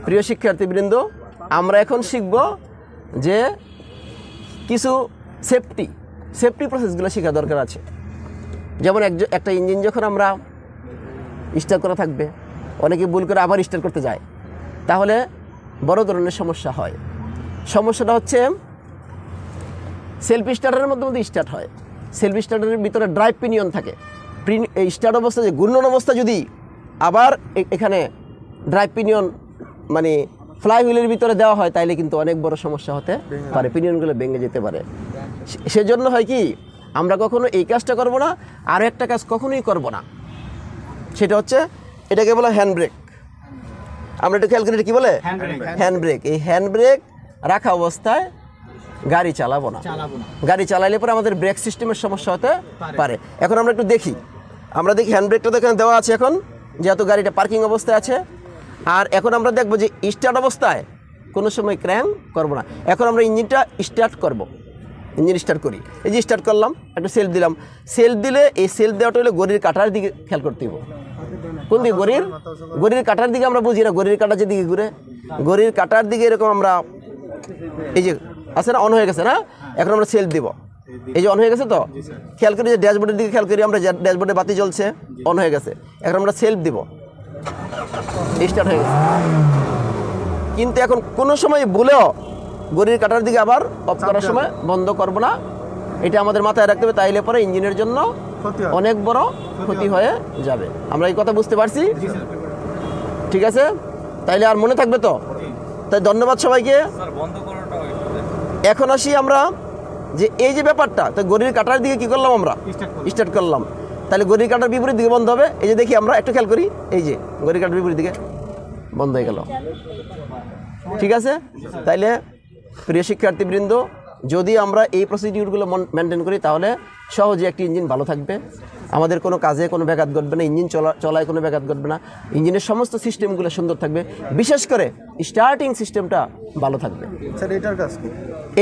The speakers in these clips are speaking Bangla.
প্রিয় শিক্ষার্থীবৃন্দ, আমরা এখন শিখব যে কিছু সেফটি প্রসেসগুলো শেখা দরকার আছে। যেমন একটা ইঞ্জিন যখন আমরা স্টার্ট করা থাকবে, অনেকে ভুল করে আবার স্টার্ট করতে যায়, তাহলে বড় ধরনের সমস্যা হয়। সমস্যাটা হচ্ছে সেলফ স্টার্টারের মধ্যে স্টার্ট হয়। সেলফ স্টার্টারের ভিতরে ড্রাইভ পিনিয়ন থাকে। এই স্টার্ট অবস্থা যে ঘূর্ণন অবস্থা যদি আবার এখানে ড্রাইভ পিনিয়ন মানে ফ্লাই হুইলের ভিতরে দেওয়া হয়, তাইলে কিন্তু অনেক বড় সমস্যা হতে পারে, পিনিয়নগুলো ভেঙে যেতে পারে। সেজন্য হয় কি, আমরা কখনো এই কাজটা করব না, আরও একটা কাজ কখনোই করব না, সেটা হচ্ছে এটাকে বলে হ্যান্ড ব্রেক। আমরা একটু খেয়াল করি, এটা কী বলে? Hand brake. এই হ্যান্ড ব্রেক রাখা অবস্থায় গাড়ি চালাবো না। গাড়ি চালাইলে পরে আমাদের ব্রেক সিস্টেমের সমস্যা হতে পারে। এখন আমরা একটু দেখি, হ্যান্ড ব্রেকটা তো এখানে দেওয়া আছে, এখন যেহেতু গাড়িটা পার্কিং অবস্থায় আছে। আর এখন আমরা দেখবো যে স্টার্ট অবস্থায় কোনো সময় ক্র্যাং করবো না। এখন আমরা ইঞ্জিনটা স্টার্ট করব, ইঞ্জিন স্টার্ট করি। এই যে স্টার্ট করলাম, একটু সেলফ দিলাম। সেলফ দিলে এই সেলফ দেওয়াটা হলে ঘড়ির কাঁটার দিকে খেয়াল করতে হবে। কোন দিকে? ঘড়ির কাঁটার দিকে। আমরা বুঝি না ঘড়ির কাঁটা যেদিকে ঘুরে, ঘড়ির কাঁটার দিকে এরকম আমরা, এই যে আছে না, অন হয়ে গেছে না? এখন আমরা সেলফ দিব, এই যে অন হয়ে গেছে। তো খেয়াল করি যে ড্যাশবোর্ডের দিকে খেয়াল করি, আমরা ড্যাশবোর্ডে বাতি জ্বলছে, অন হয়ে গেছে। এখন আমরা সেলফ দিব, স্টার্ট হয়ে গেছে। কিন্তু এখন কোনো সময় ভুলেও ঘড়ির কাঁটার দিকে আবার অফ করার সময় বন্ধ করব না, এটা আমাদের মাথায় রাখতে হবে। তাইলে পরে ইঞ্জিনের জন্য অনেক বড় ক্ষতি হয়ে যাবে। আমরা এই কথা বুঝতে পারছি? ঠিক আছে, তাইলে আর মনে থাকবে তো? তাই ধন্যবাদ সবাইকে। এখন আসি আমরা যে এই যে ব্যাপারটা, তো ঘড়ির কাঁটার দিকে কি করলাম? আমরা স্টার্ট করলাম, তাহলে ঘড়ির কাঁটার বিপরীত দিকে বন্ধ হবে। এই যে দেখি, আমরা একটু খেয়াল করি, এই যে ঘড়ির কাঁটার বিপরীত দিকে বন্ধ হয়ে গেল। ঠিক আছে, তাইলে প্রিয় শিক্ষার্থীবৃন্দ, যদি আমরা এই প্রসিডিউরগুলো মেনটেন করি, তাহলে সহজে একটি ইঞ্জিন ভালো থাকবে, আমাদের কোনো কাজে কোনো ব্যাঘাত ঘটবে না, ইঞ্জিন চলায় কোনো ব্যাঘাত ঘটবে না, ইঞ্জিনের সমস্ত সিস্টেমগুলো সুন্দর থাকবে, বিশেষ করে স্টার্টিং সিস্টেমটা ভালো থাকবে। স্যার, এটার কাজ কি?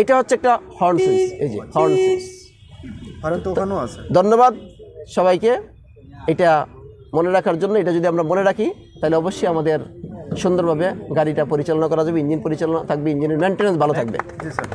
এটা হচ্ছে একটা হর্ন সুইচ। এই যে হর্ন সুইচ, হর্ন তো ওখানেও আছে। ধন্যবাদ সবাইকে এটা মনে রাখার জন্য। এটা যদি আমরা মনে রাখি, তাহলে অবশ্যই আমাদের সুন্দরভাবে গাড়িটা পরিচালনা করা যাবে, ইঞ্জিন পরিচালনা থাকবে, ইঞ্জিনের মেনটেন্যান্স ভালো থাকবে। জি স্যার।